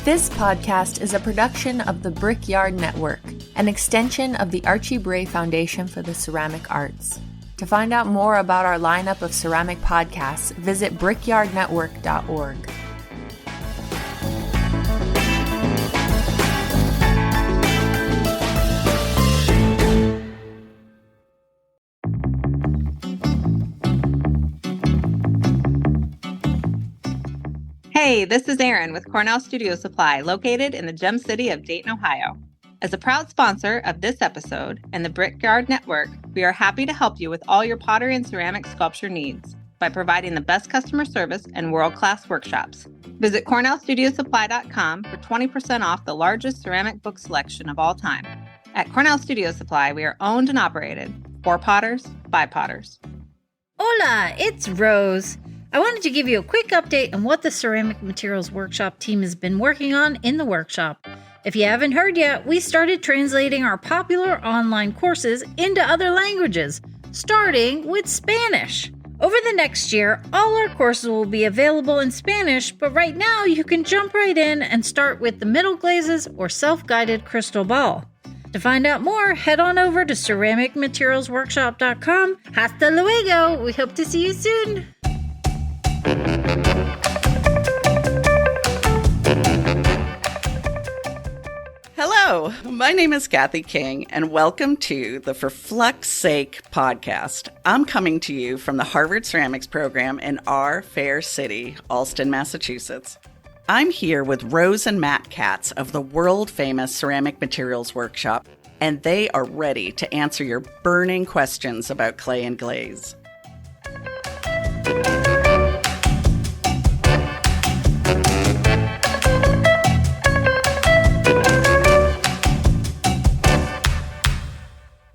This podcast is a production of the Brickyard Network, an extension of the Archie Bray Foundation for the Ceramic Arts. To find out more about our lineup of ceramic podcasts, visit brickyardnetwork.org. Hey, this is Erin with Cornell Studio Supply, located in the gem city of Dayton, Ohio. As a proud sponsor of this episode and the Brickyard Network, we are happy to help you with all your pottery and ceramic sculpture needs by providing the best customer service and world-class workshops. Visit CornellStudioSupply.com for 20% off the largest ceramic book selection of all time. At Cornell Studio Supply, we are owned and operated for potters, by potters. Hola, it's Rose. I wanted to give you a quick update on what the Ceramic Materials Workshop team has been working on in the workshop. If you haven't heard yet, we started translating our popular online courses into other languages, starting with Spanish. Over the next year, all our courses will be available in Spanish, but right now you can jump right in and start with the middle glazes or self-guided crystal ball. To find out more, head on over to ceramicmaterialsworkshop.com. Hasta luego! We hope to see you soon! Hello, my name is Kathy King, and welcome to the For Flux Sake podcast. I'm coming to you from the Harvard Ceramics program in our fair city, Allston, Massachusetts. I'm here with Rose and Matt Katz of the world-famous Ceramic Materials Workshop, and they are ready to answer your burning questions about clay and glaze.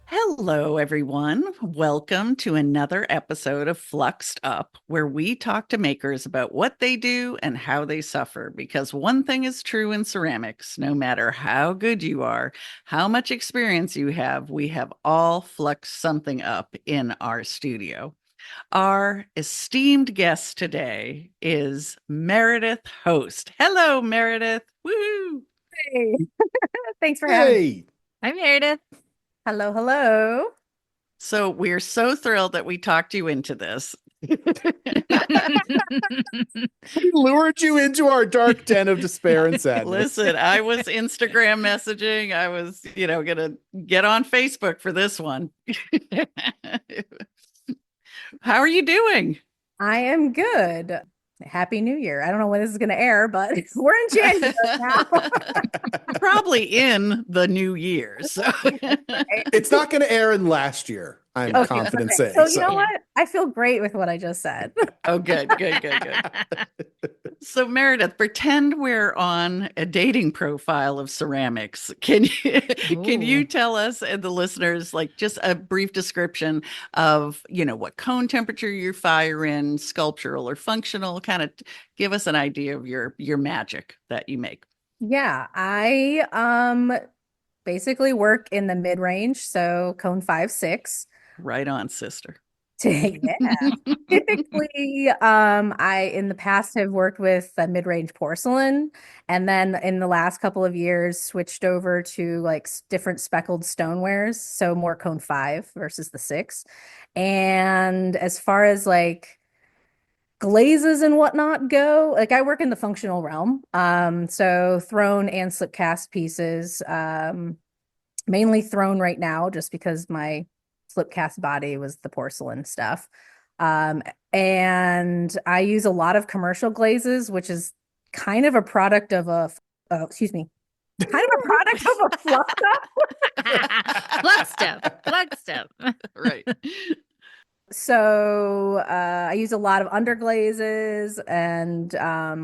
Hello, everyone. Welcome to another episode of Fluxed Up, where we talk to makers about what they do and how they suffer. Because one thing is true in ceramics, no matter how good you are, how much experience you have, we have all fluxed something up in our studio. Our esteemed guest today is Meredith Host. Hello, Meredith. Woo! Hey, thanks for having me. Hi, Meredith. Hello, hello. So we're so thrilled that we talked you into this. We lured you into our dark den of despair and sadness. Listen, I was Instagram messaging. I was, going to get on Facebook for this one. How are you doing? I am good. Happy New Year. I don't know when this is going to air, but we're in January now. Probably in the new year. So It's not going to air in last year, I'm confident saying. So you know what? I feel great with what I just said. Oh, good. So Meredith, pretend we're on a dating profile of ceramics. Can you tell us and the listeners, like, just a brief description of, what cone temperature you fire in, sculptural or functional, kind of give us an idea of your magic that you make. Yeah, I basically work in the mid-range, so cone 5-6. Right on, sister. Yeah. Typically, I in the past have worked with mid-range porcelain, and then in the last couple of years switched over to like different speckled stonewares, so more cone 5 versus the 6. And as far as like glazes and whatnot go, like I work in the functional realm, so thrown and slip cast pieces, mainly thrown right now, just because my slip cast body was the porcelain stuff. And I use a lot of commercial glazes, which is kind of a product of a, kind of a product of a Fluxed up. Right. So I use a lot of underglazes and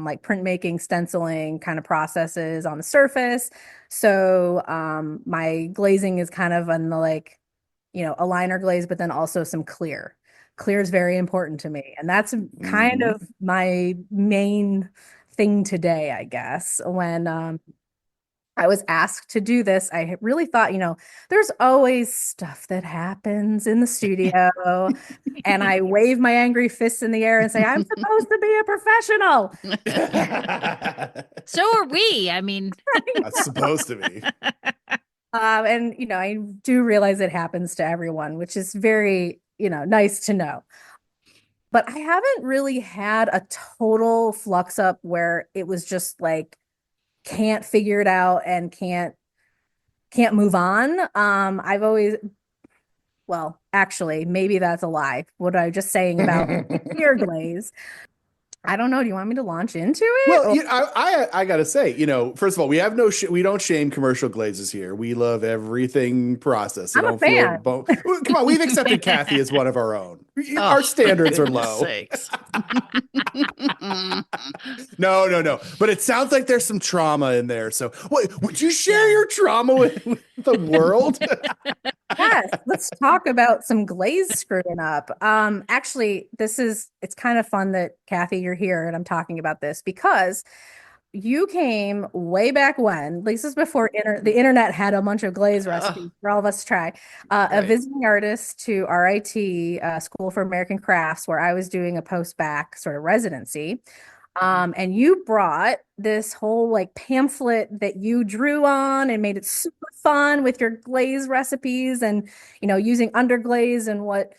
like printmaking, stenciling kind of processes on the surface. So my glazing is kind of on the like, a liner glaze, but then also some clear. Clear is very important to me. And that's kind of my main thing today, I guess, when I was asked to do this. I really thought, there's always stuff that happens in the studio. And I wave my angry fists in the air and say, I'm supposed to be a professional. So are we. I mean, That's supposed to be. And I do realize it happens to everyone, which is very, nice to know. But I haven't really had a total flux up where it was just like, can't figure it out and can't move on. I've always, well, actually, maybe that's a lie. What I was just saying about clear glaze. I don't know. Do you want me to launch into it? Well, I gotta say, first of all, we have we don't shame commercial glazes here. We love everything processed. So I'm a fan. Come on, we've accepted Kathy as one of our own. Our standards are low. No. But it sounds like there's some trauma in there. So, would you share your trauma with the world? Yes, let's talk about some glaze screwing up. Actually, it's kind of fun that Kathy, you're here and I'm talking about this because you came way back when, this is before the internet had a bunch of glaze recipes for all of us to try. A visiting artist to RIT, School for American Crafts, where I was doing a post-bac sort of residency. And you brought this whole like pamphlet that you drew on and made it super fun with your glaze recipes and, using Underglaze and what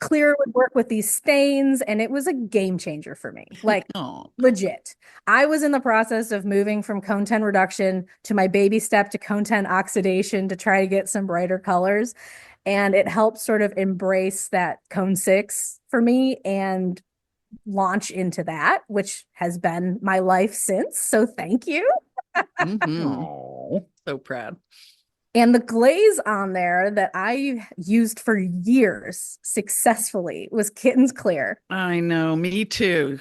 clear would work with these stains. And it was a game changer for me. Like legit. I was in the process of moving from cone 10 reduction to my baby step to cone 10 oxidation to try to get some brighter colors. And it helped sort of embrace that cone 6 for me and launch into that, which has been my life since. So thank you. So proud. And the glaze on there that I used for years successfully was Kitten's Clear. I know, me too.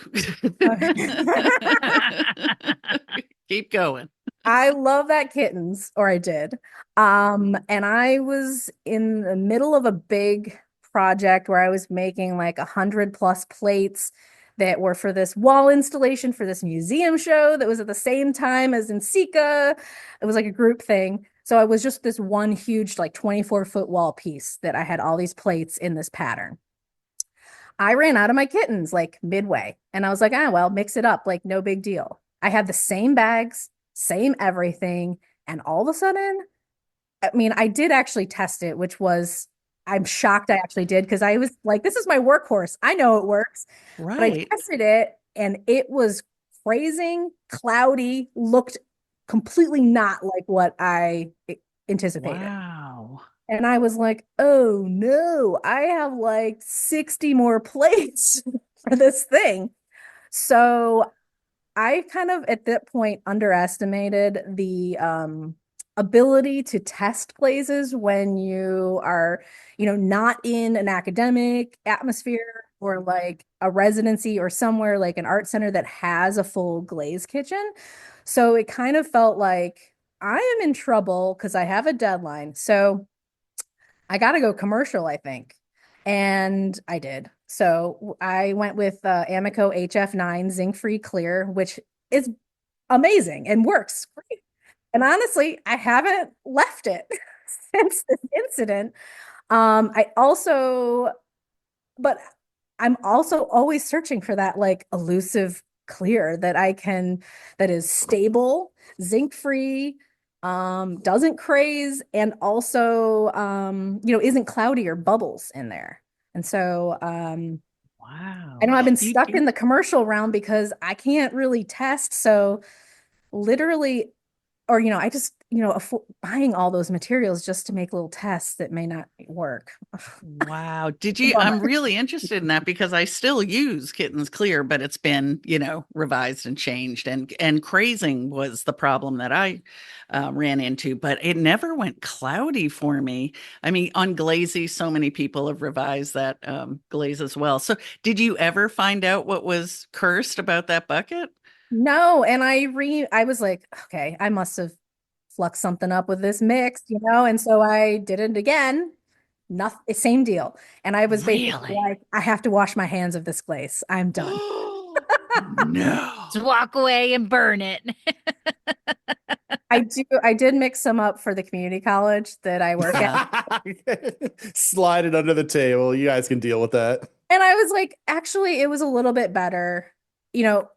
Keep going. I love that Kittens, or I did. And I was in the middle of a big project where I was making like 100+ plates that were for this wall installation for this museum show that was at the same time as in Sika. It was like a group thing. So I was just this one huge like 24-foot wall piece that I had all these plates in this pattern. I ran out of my kittens like midway and I was like, well, mix it up. Like no big deal. I had the same bags, same everything. And all of a sudden, I did actually test it, which was, I'm shocked I actually did because I was like, this is my workhorse. I know it works. Right. But I tested it and it was phrasing, cloudy, looked completely not like what I anticipated. Wow. And I was like, oh no, I have like 60 more plates for this thing. So I kind of at that point underestimated the ability to test glazes when you are, not in an academic atmosphere or like a residency or somewhere like an art center that has a full glaze kitchen. So it kind of felt like I am in trouble because I have a deadline. So I got to go commercial, I think. And I did. So I went with Amico HF9 zinc-free clear, which is amazing and works great. And honestly, I haven't left it since this incident. I'm also always searching for that like elusive clear that is stable, zinc-free, doesn't craze, and also, isn't cloudy or bubbles in there. And so, wow. I know I've been stuck in the commercial realm because I can't really test. So literally, or, I just, buying all those materials just to make little tests that may not work. Wow. Did you? I'm really interested in that because I still use Kitten's Clear, but it's been, revised and changed. And crazing was the problem that I ran into, but it never went cloudy for me. I mean, on Glaze, so many people have revised that glaze as well. So did you ever find out what was cursed about that bucket? No, and I was like, okay, I must have fluxed something up with this mix, and so I did it again. Nothing, same deal. And I was basically like, I have to wash my hands of this glaze. I'm done. No. Just walk away and burn it. I did mix some up for the community college that I work at. Slide it under the table. You guys can deal with that. And I was like, actually, it was a little bit better. You know,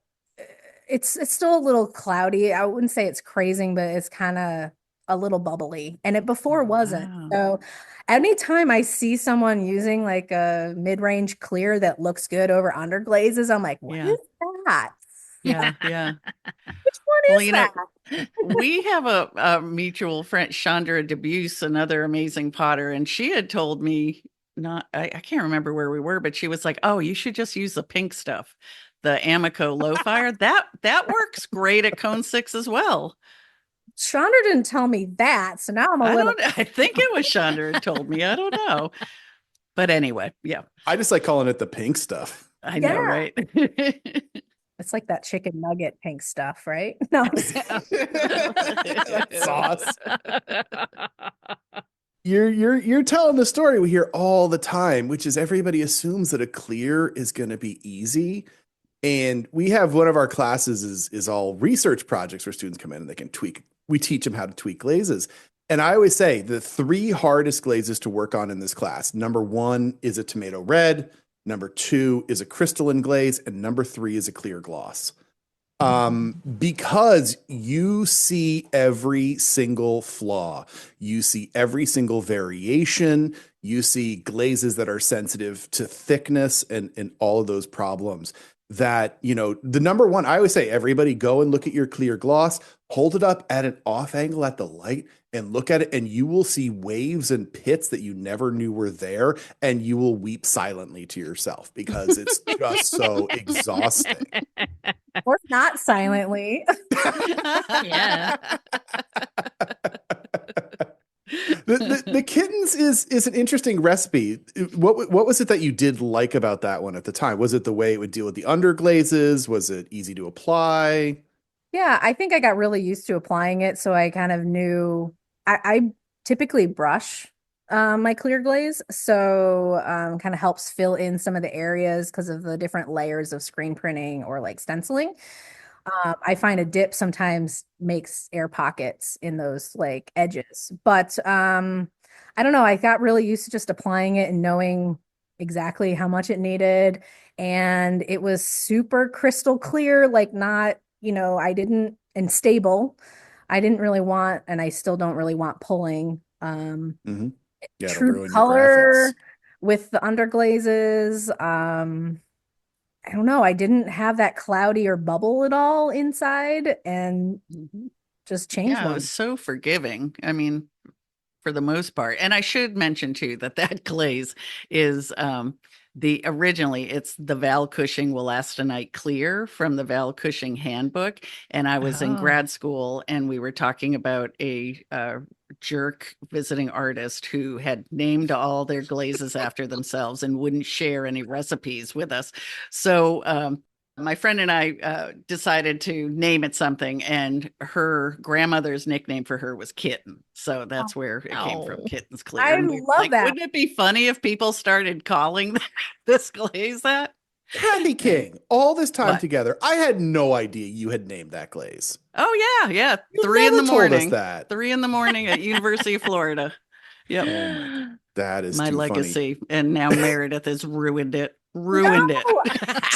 it's still a little cloudy. I wouldn't say it's crazing, but it's kind of a little bubbly. And it before wasn't. Wow. So anytime I see someone using like a mid-range clear that looks good over underglazes, I'm like, what is that? Yeah. Which one is that? We have a mutual friend, Chandra Debuse, another amazing potter, and she had told me I can't remember where we were, but she was like, "Oh, you should just use the pink stuff, the Amico low fire. That works great at cone 6 as well." Chandra didn't tell me that, so now I'm a little. I think it was Chandra who told me. I don't know, but anyway, yeah. I just like calling it the pink stuff. I know, right? It's like that chicken nugget pink stuff, right? No. Sauce. You're telling the story we hear all the time, which is everybody assumes that a clear is going to be easy. And we have one of our classes is all research projects where students come in and they can tweak. We teach them how to tweak glazes. And I always say the 3 hardest glazes to work on in this class. Number 1 is a tomato red. Number 2 is a crystalline glaze, and number 3 is a clear gloss. Because you see every single flaw, you see every single variation, you see glazes that are sensitive to thickness and all of those problems. That, the number 1, I always say, everybody go and look at your clear gloss, hold it up at an off angle at the light and look at it, and you will see waves and pits that you never knew were there, and you will weep silently to yourself because it's just so exhausting. Or not silently. Yeah. The kittens is an interesting recipe. What was it that you did like about that one at the time? Was it the way it would deal with the underglazes? Was it easy to apply? Yeah, I think I got really used to applying it, so I kind of knew. I typically brush my clear glaze, so kind of helps fill in some of the areas because of the different layers of screen printing or like stenciling. I find a dip sometimes makes air pockets in those like edges, but I don't know. I got really used to just applying it and knowing exactly how much it needed, and it was super crystal clear, like not, and stable. I didn't really want, and I still don't really want pulling. Yeah, True color with the underglazes. I don't know. I didn't have that cloudy or bubble at all inside, and just changed Yeah, one. it was so forgiving. I mean, for the most part. And I should mention too that glaze is originally it's the Val Cushing Will Last a Night Clear from the Val Cushing handbook. And I was in grad school, and we were talking about a jerk visiting artist who had named all their glazes after themselves and wouldn't share any recipes with us. So my friend and I decided to name it something, and her grandmother's nickname for her was Kitten. So that's where it came from, Kitten's Clear. I love that. Wouldn't it be funny if people started calling this glaze that? Candy King, all this time together, I had no idea you had named that glaze. Oh, yeah. You 3 in the morning. Told us that. 3 in the morning at University of Florida. Yep. Oh that is my too legacy. Funny. And now Meredith has ruined it. It.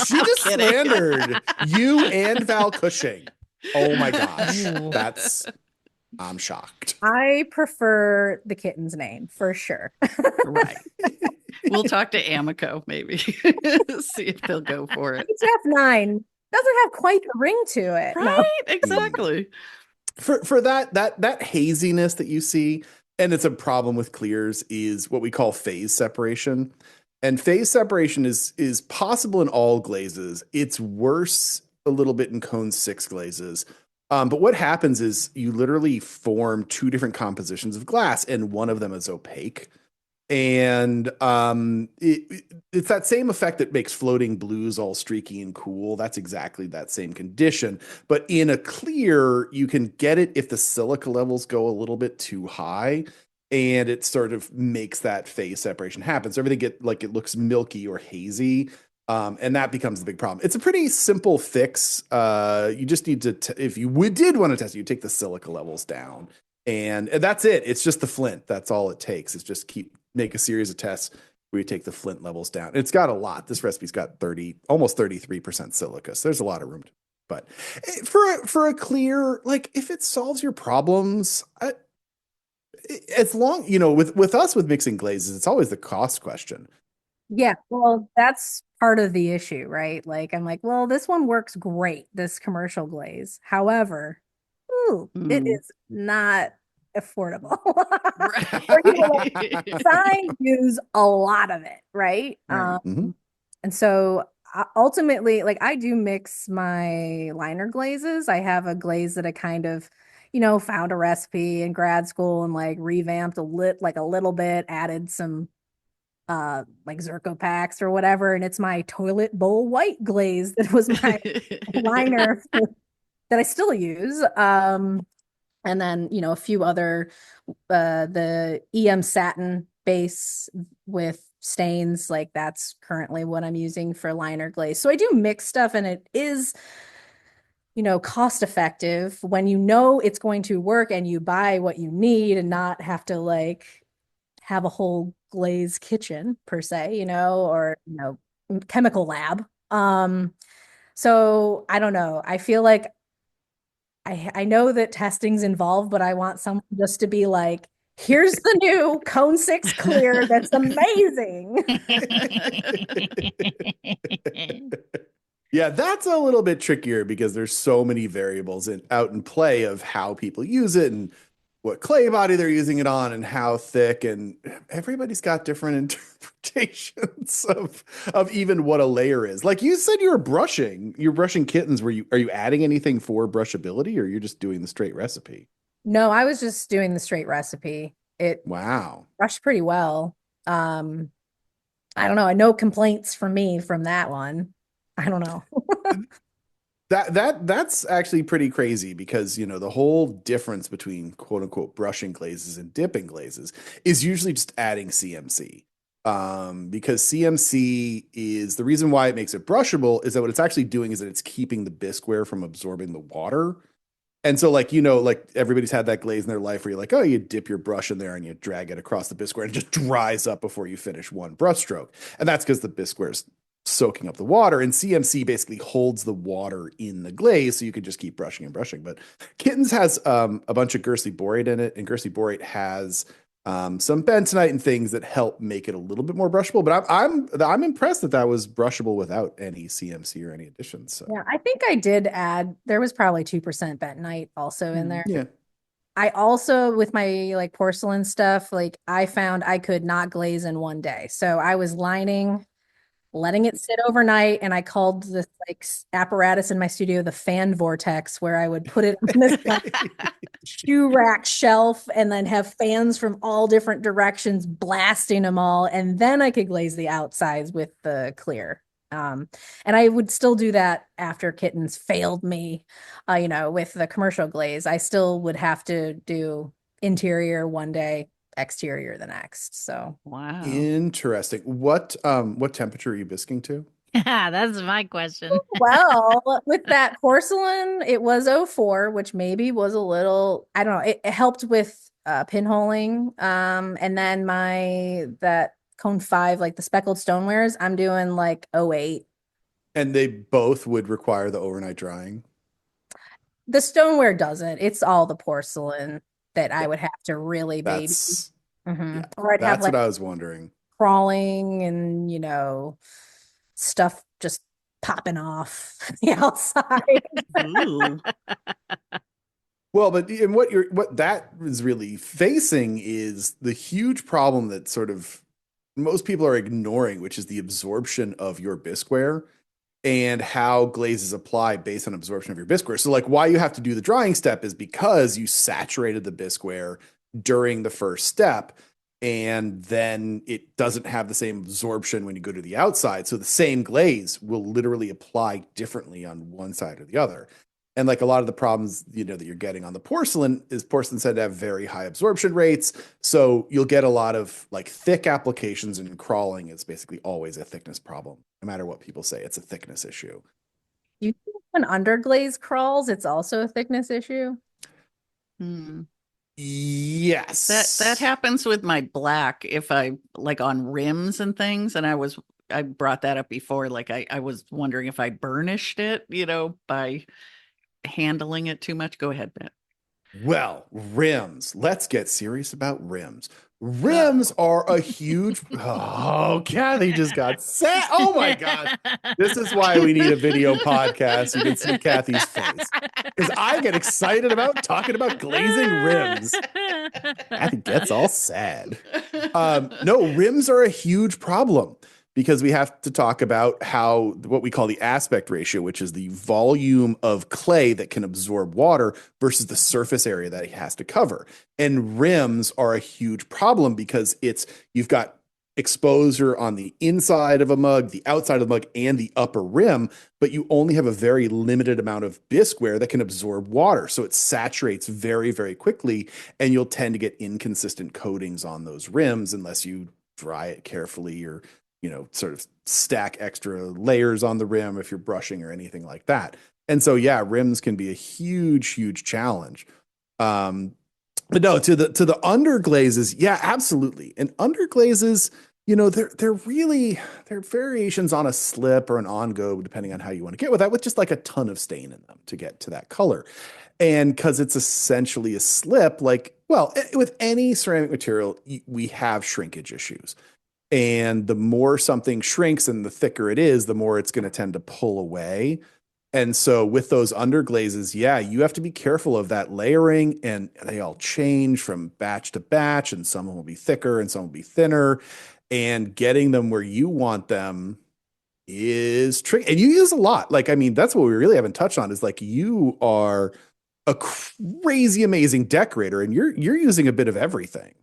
She just slandered you and Val Cushing. Oh my gosh. I'm shocked. I prefer the kitten's name for sure. Right. We'll talk to Amico maybe. See if they'll go for it. F9 doesn't have quite the ring to it. Right? No. Exactly. For that haziness that you see, and it's a problem with clears, is what we call phase separation. And phase separation is possible in all glazes. It's worse a little bit in cone 6 glazes. But what happens is you literally form 2 different compositions of glass, and one of them is opaque. And it's that same effect that makes floating blues all streaky and cool. That's exactly that same condition. But in a clear, you can get it if the silica levels go a little bit too high, and it sort of makes that phase separation happen. So everything it looks milky or hazy. And that becomes the big problem. It's a pretty simple fix. You just need to, if you did want to test it, you take the silica levels down, and that's it. It's just the flint. That's all it takes. It's just make a series of tests where you take the flint levels down. It's got a lot. This recipe's got almost 33% silica. So there's a lot of room. But for a clear, like if it solves your problems, as long, with us with mixing glazes, it's always the cost question. Yeah, well, that's part of the issue, right? Like I'm like, well, this one works great, this commercial glaze. However, it is not affordable. Or, I use a lot of it, right? And so ultimately, like I do mix my liner glazes. I have a glaze that I kind of, found a recipe in grad school and like revamped a little bit, added some like Zirco packs or whatever, and it's my toilet bowl white glaze that was my liner that I still use. And then a few other the EM satin base with stains, like that's currently what I'm using for liner glaze. So I do mix stuff, and it is cost effective when it's going to work and you buy what you need and not have to like have a whole glaze kitchen per se, or chemical lab. So I don't know. I feel like I know that testing's involved, but I want someone just to be like, here's the new Cone 6 Clear that's amazing. Yeah, that's a little bit trickier because there's so many variables out in play of how people use it and what clay body they're using it on and how thick, and everybody's got different interpretations of even what a layer is. Like you said, you're brushing kittens. Are you adding anything for brushability, or you're just doing the straight recipe? No, I was just doing the straight recipe. Wow, brushed pretty well. I don't know. No complaints from me from that one. I don't know. That's actually pretty crazy because the whole difference between quote unquote brushing glazes and dipping glazes is usually just adding CMC. Because CMC is the reason why it makes it brushable is that what it's actually doing is that it's keeping the bisqueware from absorbing the water. And so like everybody's had that glaze in their life where you're like, oh, you dip your brush in there and you drag it across the bisqueware and it just dries up before you finish one brush stroke. And that's because the bisqueware's soaking up the water, and CMC basically holds the water in the glaze so you can just keep brushing and brushing. But Kittens has a bunch of Guernsey borate in it, and Guernsey borate has some bentonite and things that help make it a little bit more brushable. But I'm impressed that was brushable without any CMC or any additions. So. Yeah, I think I did add, there was probably 2% bentonite also in there. Yeah. I also, with my like porcelain stuff, like I found I could not glaze in one day. So I was lining, letting it sit overnight, and I called this like apparatus in my studio the fan vortex, where I would put it on this shoe rack shelf and then have fans from all different directions blasting them all, and then I could glaze the outsides with the clear. And I would still do that after Kittens failed me, with the commercial glaze. I still would have to do interior one day, exterior the next. So wow, interesting. What temperature are you bisquing to? That's my question. Well, with that porcelain, it was 04, which maybe was a little, I don't know, it helped with pinholing. And then that Cone 5, like the speckled stonewares, I'm doing like 08. And they both would require the overnight drying? The stoneware doesn't. It's all the porcelain that I would have to really baby. Yeah, or I'd have like what I was wondering. Crawling and stuff just popping off the outside. Well, but and what that is really facing is the huge problem that sort of most people are ignoring, which is the absorption of your bisqueware and how glazes apply based on absorption of your bisqueware. So like why you have to do the drying step is because you saturated the bisqueware during the first step, and then it doesn't have the same absorption when you go to the outside. So the same glaze will literally apply differently on one side or the other. And like a lot of the problems, that you're getting on the porcelain is porcelain said to have very high absorption rates. So you'll get a lot of like thick applications, and crawling is basically always a thickness problem. No matter what people say, it's a thickness issue. You think when underglaze crawls, it's also a thickness issue? Yes. That happens with my black if I like on rims and things. And I brought that up before. Like I was wondering if I burnished it, by handling it too much. Go ahead, Matt. Well, rims. Let's get serious about rims. Rims are a huge. Oh, Kathy just got sad. Oh my God. This is why we need a video podcast. You can see Kathy's face. Because I get excited about talking about glazing rims. Kathy gets all sad. No, rims are a huge problem because we have to talk about what we call the aspect ratio, which is the volume of clay that can absorb water versus the surface area that it has to cover. And rims are a huge problem because you've got exposure on the inside of a mug, the outside of the mug, and the upper rim, but you only have a very limited amount of bisqueware that can absorb water. So it saturates very, very quickly, and you'll tend to get inconsistent coatings on those rims unless you dry it carefully or sort of stack extra layers on the rim if you're brushing or anything like that. And so, yeah, rims can be a huge, huge challenge. But no, to the underglazes, yeah, absolutely. And underglazes, they're variations on a slip or an on-go, depending on how you want to get with that, with just like a ton of stain in them to get to that color. And because it's essentially a slip, with any ceramic material, we have shrinkage issues. And the more something shrinks and the thicker it is, the more it's going to tend to pull away. And so with those underglazes, yeah, you have to be careful of that layering, and they all change from batch to batch, and some will be thicker and some will be thinner, and getting them where you want them is tricky. And you use a lot. That's what we really haven't touched on is you are a crazy, amazing decorator, and you're using a bit of everything.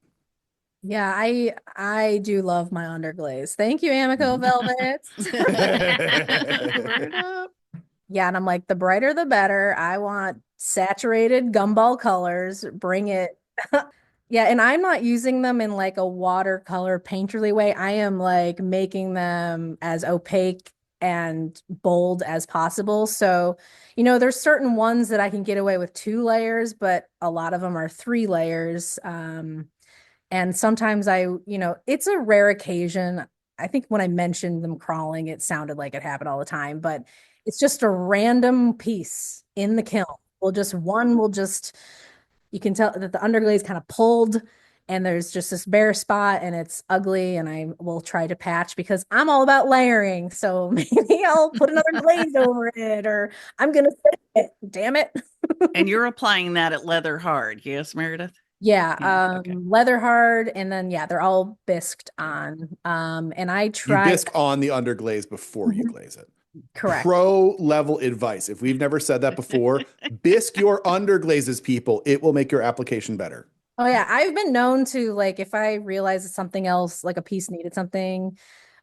Yeah, I do love my underglaze. Thank you, Amico Velvet. Yeah, and I'm like, the brighter the better. I want saturated gumball colors. Bring it. Yeah, and I'm not using them in like a watercolor painterly way. I am like making them as opaque and bold as possible. So, there's certain ones that I can get away with 2 layers, but a lot of them are 3 layers. And sometimes it's a rare occasion. I think when I mentioned them crawling, it sounded like it happened all the time, but it's just a random piece in the kiln. You can tell that the underglaze kind of pulled and there's just this bare spot and it's ugly, and I will try to patch because I'm all about layering. So maybe I'll put another glaze over it, or I'm going to fix it. Damn it. And you're applying that at leather hard. Yes, Meredith? Yeah, okay. Leather hard, and then they're all bisked on. And I try You bisque on the underglaze before you glaze it. Correct. Pro level advice. If we've never said that before, bisque your underglazes, people. It will make your application better. Oh yeah, I've been known to if I realize that something else, like a piece needed something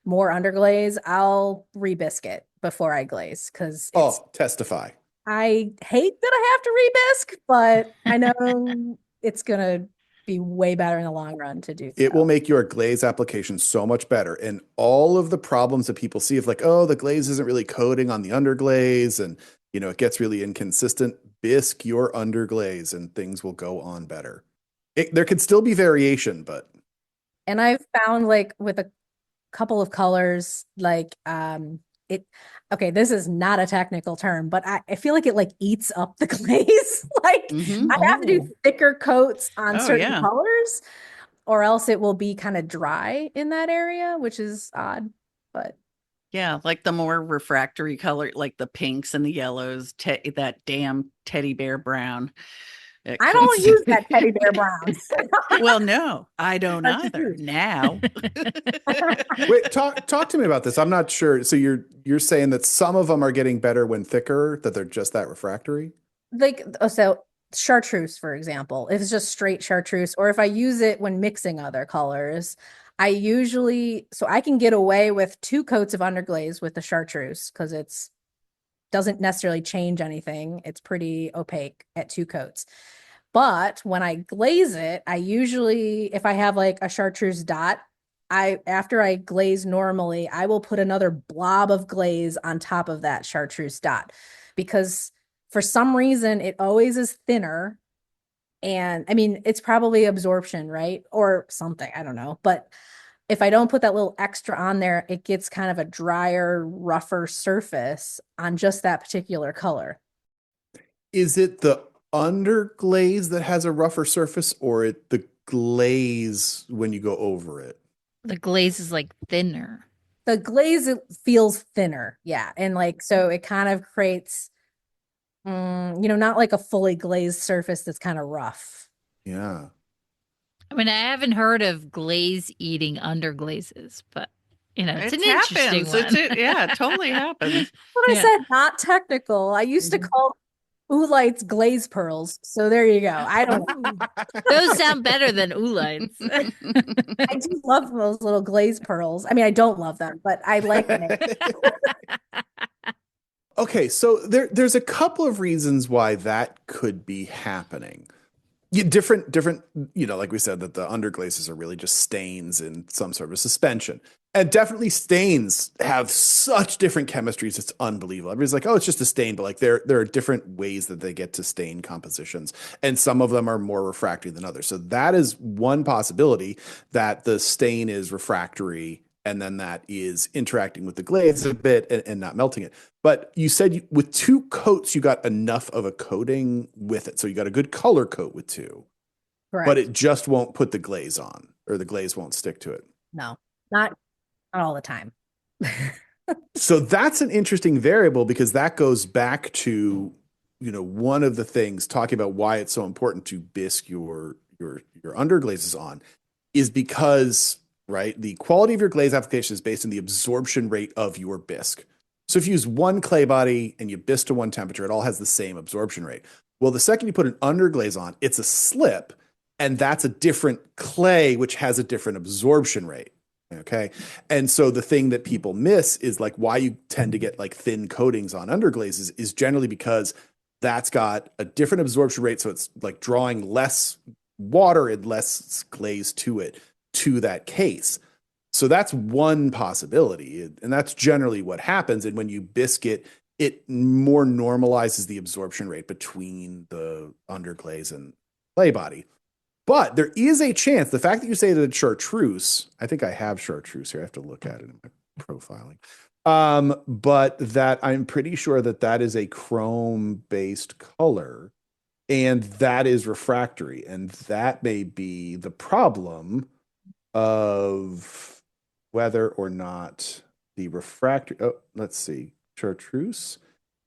more underglaze, I'll rebisque it before I glaze because testify. I hate that I have to rebisque, but I know it's gonna be way better in the long run to do so. It will make your glaze application so much better. And all of the problems that people see of the glaze isn't really coating on the underglaze and, it gets really inconsistent, bisque your underglaze and things will go on better. There could still be variation, but. And I've found with a couple of colors, this is not a technical term, but I feel like it eats up the glaze. I have to do thicker coats on certain colors, or else it will be kind of dry in that area, which is odd. But yeah, the more refractory color, like the pinks and the yellows, that damn teddy bear brown. I don't use that teddy bear brown. Well, no, I don't either now. Wait, talk to me about this. I'm not sure. So you're saying that some of them are getting better when thicker, that they're just that refractory? So chartreuse, for example, if it's just straight chartreuse, or if I use it when mixing other colors, I can get away with 2 coats of underglaze with the chartreuse because it's doesn't necessarily change anything. It's pretty opaque at 2 coats. But when I glaze it, I usually, if I have like a chartreuse dot, after I glaze normally, I will put another blob of glaze on top of that chartreuse dot, because for some reason it always is thinner. And I mean, it's probably absorption, right? Or something, I don't know. But if I don't put that little extra on there, it gets kind of a drier, rougher surface on just that particular color. Is it the underglaze that has a rougher surface, or the glaze when you go over it? The glaze is like thinner. The glaze, it feels thinner. Yeah. And like, so it kind of creates, not like a fully glazed surface that's kind of rough. Yeah. I mean, I haven't heard of glaze eating underglazes, but it's an interesting happens. one. Yeah, it totally happens. What I said, not technical. I used to call oolites glaze pearls. So there you go. I don't know. Those sound better than oolites. I do love those little glaze pearls. I mean, I don't love them, but I like them. Okay, so there's a couple of reasons why that could be happening. Yeah, different, like we said, that the underglazes are really just stains in some sort of suspension. And definitely stains have such different chemistries, it's unbelievable. Everybody's like, oh, it's just a stain, but like there are different ways that they get to stain compositions. And some of them are more refractory than others. So that is one possibility, that the stain is refractory and then that is interacting with the glaze a bit and not melting it. But you said with 2 coats, you got enough of a coating with it. So you got a good color coat with 2. Correct. But it just won't put the glaze on, or the glaze won't stick to it. No, not all the time. So that's an interesting variable, because that goes back to, one of the things talking about why it's so important to bisque your underglazes on, is because, right, the quality of your glaze application is based on the absorption rate of your bisque. So if you use one clay body and you bisque to one temperature, it all has the same absorption rate. Well, the second you put an underglaze on, it's a slip, and that's a different clay, which has a different absorption rate. Okay. And so the thing that people miss is like why you tend to get like thin coatings on underglazes is generally because that's got a different absorption rate. So it's like drawing less water and less glaze to it, to that case. So that's one possibility. And that's generally what happens. And when you bisque it, it more normalizes the absorption rate between the underglaze and clay body. But there is a chance, the fact that you say that it's chartreuse, I think I have chartreuse here. I have to look at it in my profiling. But that I'm pretty sure that is a chrome-based color, and that is refractory. And that may be the problem of whether or not the refractory, let's see, chartreuse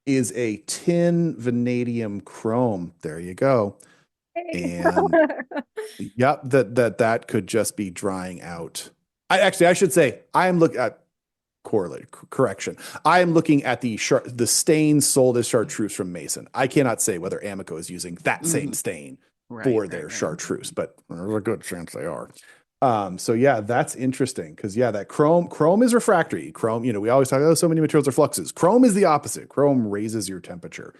is a tin vanadium chrome. There you go. And yep, that could just be drying out. I should say I am looking at correction. I am looking at the stains sold as chartreuse from Mason. I cannot say whether Amico is using that same stain for their chartreuse, but there's a good chance they are. So yeah, that's interesting, because that chrome is refractory. Chrome, we always talk, so many materials are fluxes. Chrome is the opposite. Chrome raises your temperature,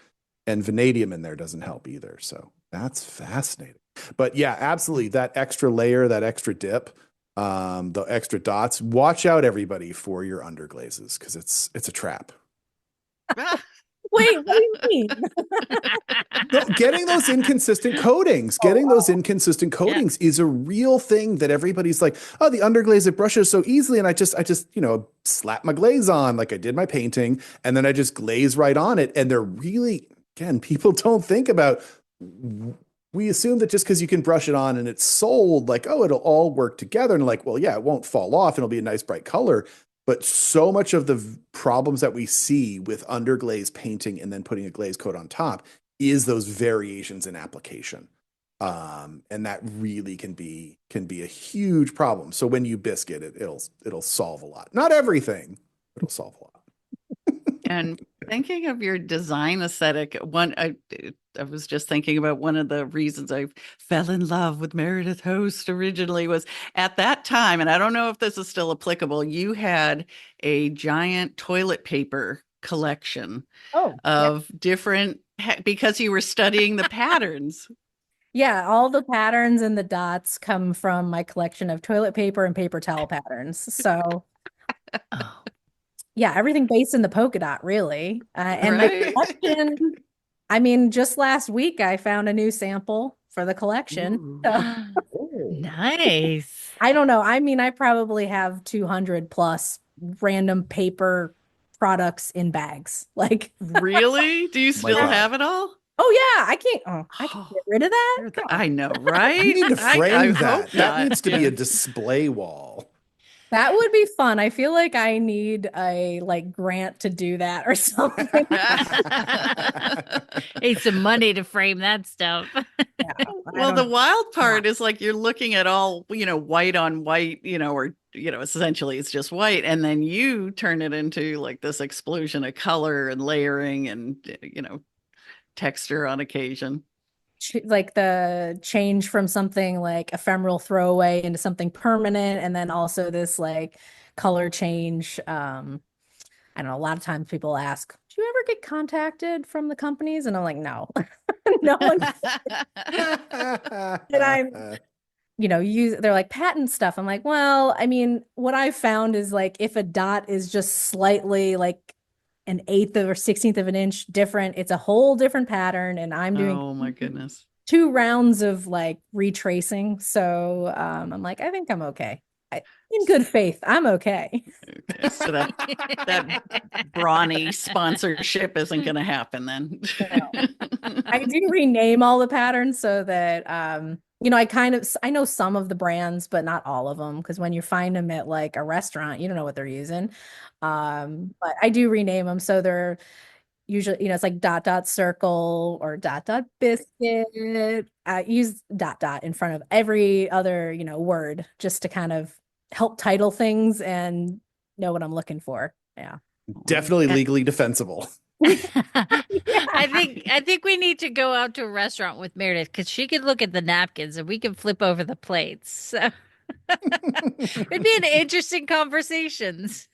and vanadium in there doesn't help either. So that's fascinating. But yeah, absolutely. That extra layer, that extra dip, the extra dots, watch out everybody for your underglazes, because it's a trap. Wait, what do you mean? No, getting those inconsistent coatings, is a real thing that everybody's like, oh, the underglaze, it brushes so easily. And I just, slap my glaze on like I did my painting, and then I just glaze right on it. And they're really, again, people don't think about, we assume that just because you can brush it on and it's sold, like, oh, it'll all work together. And like, well, yeah, it won't fall off. It'll be a nice bright color. But so much of the problems that we see with underglaze painting and then putting a glaze coat on top is those variations in application. And that really can be a huge problem. So when you bisque it, it'll solve a lot. Not everything, but it'll solve a lot. And thinking of your design aesthetic, I was just thinking about one of the reasons I fell in love with Meredith Host originally was at that time, and I don't know if this is still applicable, you had a giant toilet paper collection Oh, yeah. of different, because you were studying the patterns. Yeah, all the patterns and the dots come from my collection of toilet paper and paper towel patterns. So, Oh, yeah, everything based in the polka dot, really. And my Right? collection, I mean, just last week I found a new sample for the collection. Ooh. So Oh. nice. I don't know. I mean, I probably have 200 plus random paper products in bags. Like, Really? Do you My still God. have it all? I can't get rid of that. Come on. I know, right? You need to frame I that. hope That not. needs to be Yeah. a display wall. That would be fun. I feel like I need a like grant to do that or something. Hey, some money to frame that stuff. Yeah, I Well, the don't wild know. part is like you're looking at all, white on white, or, essentially it's just white. And then you turn it into like this explosion of color and layering and, texture on occasion. Like the change from something like ephemeral throwaway into something permanent, and then also this like color change. I don't know, a lot of times people ask, do you ever get contacted from the companies? And I'm like, no. No one. And I'm, they're like patent stuff. I'm like, well, I mean, what I've found is like if a dot is just slightly like an eighth of or 16th of an inch different, it's a whole different pattern. And I'm doing Oh my goodness. 2 rounds of like retracing. So I'm like, I think I'm okay. In good faith, I'm okay. Okay, so that brawny sponsorship isn't going to happen then. I do rename all the patterns so that I know some of the brands, but not all of them, because when you find them at like a restaurant, you don't know what they're using. But I do rename them so they're usually, it's like dot dot circle or dot dot biscuit. I use dot dot in front of every other, word just to kind of help title things and know what I'm looking for. Yeah. Definitely legally defensible. I think we need to go out to a restaurant with Meredith because she could look at the napkins and we can flip over the plates. So it'd be an interesting conversations.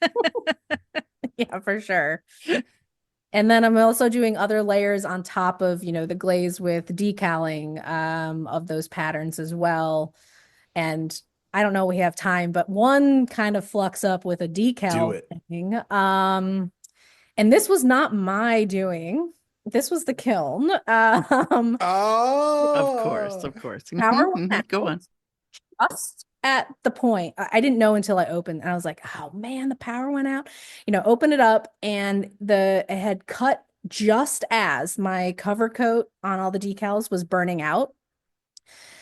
Yeah, for sure. And then I'm also doing other layers on top of, the glaze with decaling of those patterns as well. And I don't know we have time, but one kind of flux up with a Do decal it. thing. And this was not my doing. This was the kiln. Oh, Of course. Power went Go out on. just at the point. I didn't know until I opened, and I was like, "Oh man, the power went out." Open it up, and it had cut just as my cover coat on all the decals was burning out.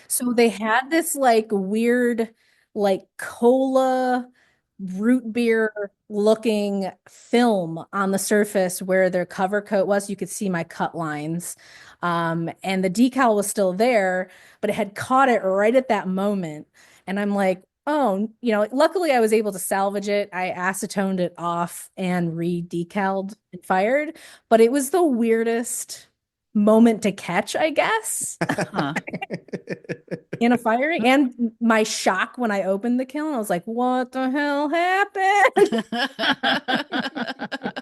So they had this like weird, like cola root beer looking film on the surface where their cover coat was. You could see my cut lines. And the decal was still there, but it had caught it right at that moment. And I'm like, oh, luckily I was able to salvage it. I acetoned it off and re-decaled and fired, but it was the weirdest moment to catch, I guess, Huh. in a firing. And my shock when I opened the kiln, I was like, what the hell happened?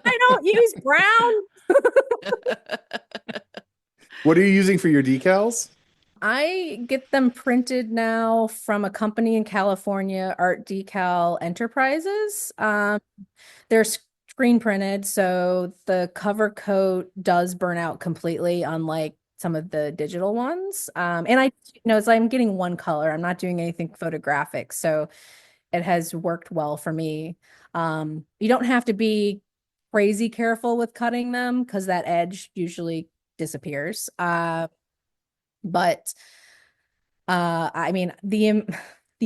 I don't use brown. what are you using for your decals? I get them printed now from a company in California, Art Decal Enterprises. They're screen printed, so the cover coat does burn out completely, unlike some of the digital ones. And so I'm getting one color. I'm not doing anything photographic, so it has worked well for me. You don't have to be crazy careful with cutting them because that edge usually disappears. But I mean, the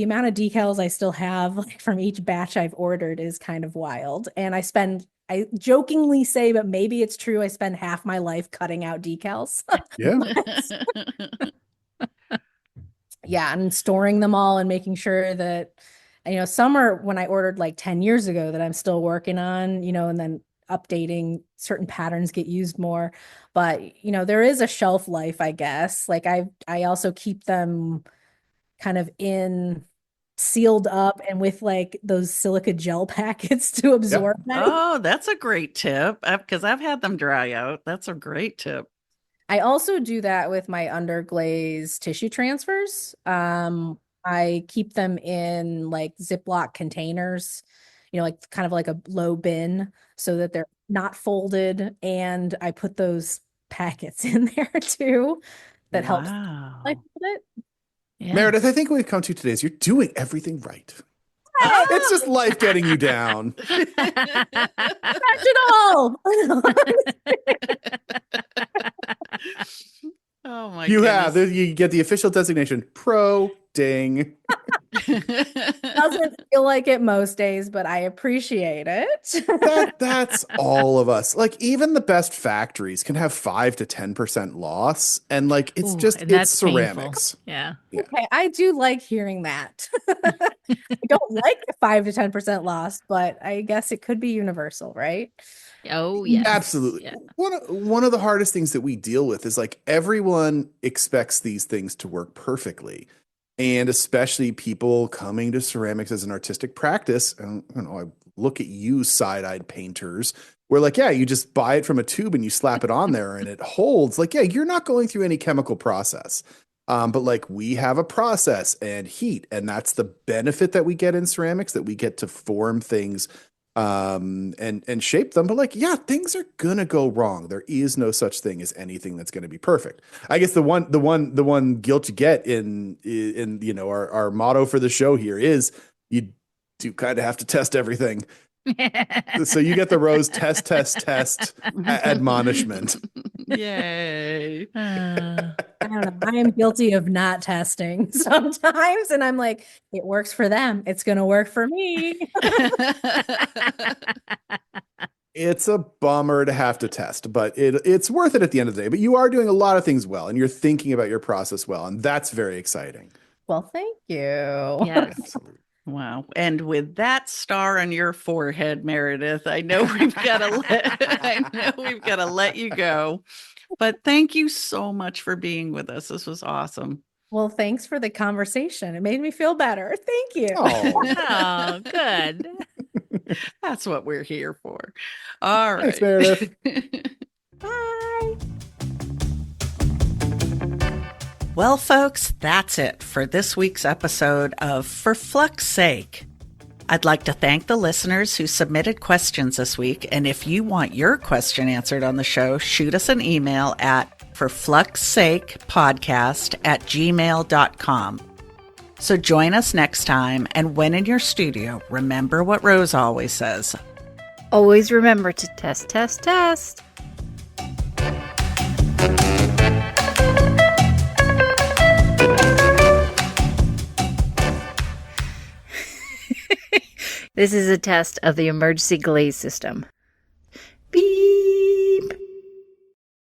amount of decals I still have like from each batch I've ordered is kind of wild. And I jokingly say, but maybe it's true, I spend half my life cutting out decals. Yeah. Yeah, and storing them all and making sure that, some are when I ordered like 10 years ago that I'm still working on, and then updating certain patterns get used more. But, there is a shelf life, I guess. Like I also keep them kind of in sealed up and with like those silica gel packets to absorb that. Oh, that's a great tip because I've had them dry out. That's a great tip. I also do that with my Underglaze tissue transfers. I keep them in like Ziploc containers, like kind of like a low bin so that they're not folded. And I put those packets in there too. That helps. I put it. Yeah. Meredith, I think what we've come to today is you're doing everything right. It's just life getting you down. Catch it all. Oh my You goodness. you get the official designation pro ding. Doesn't feel like it most days, but I appreciate it. That's all of us. Like even the best factories can have 5 to 10% loss, and like it's and that's ceramics. painful. Yeah. Okay, I do like hearing that. I don't like the 5 to 10% loss, but I guess it could be universal, right? Oh, yes. Absolutely. Yeah. One of the hardest things that we deal with is like everyone expects these things to work perfectly. And especially people coming to ceramics as an artistic practice. And I look at you side-eyed painters where like, yeah, you just buy it from a tube and you slap it on there and it holds. Like, yeah, you're not going through any chemical process. But like we have a process and heat, and that's the benefit that we get in ceramics, that we get to form things and shape them. But like, yeah, things are gonna go wrong. There is no such thing as anything that's gonna be perfect. I guess the one guilt you get in our motto for the show here is you do kind of have to test everything. So you get the Rose test admonishment. Yay. I don't know. I am guilty of not testing sometimes, and I'm like, it works for them. It's going to work for me. It's a bummer to have to test, but it's worth it at the end of the day. But you are doing a lot of things well, and you're thinking about your process well, and that's very exciting. Well, thank you. Yes. Absolutely. Wow. And with that star on your forehead, Meredith, I know we've got to let you go. But thank you so much for being with us. This was awesome. Well, thanks for the conversation. It made me feel better. Thank you. Oh, good. That's what we're here for. All right. Thanks, Meredith. Bye. Well, folks, that's it for this week's episode of For Flux Sake. I'd like to thank the listeners who submitted questions this week. And if you want your question answered on the show, shoot us an email at ForFluxSakePodcast@gmail.com. So join us next time. And when in your studio, remember what Rose always says. Always remember to test, test, test. This is a test of the emergency glaze system. Beep.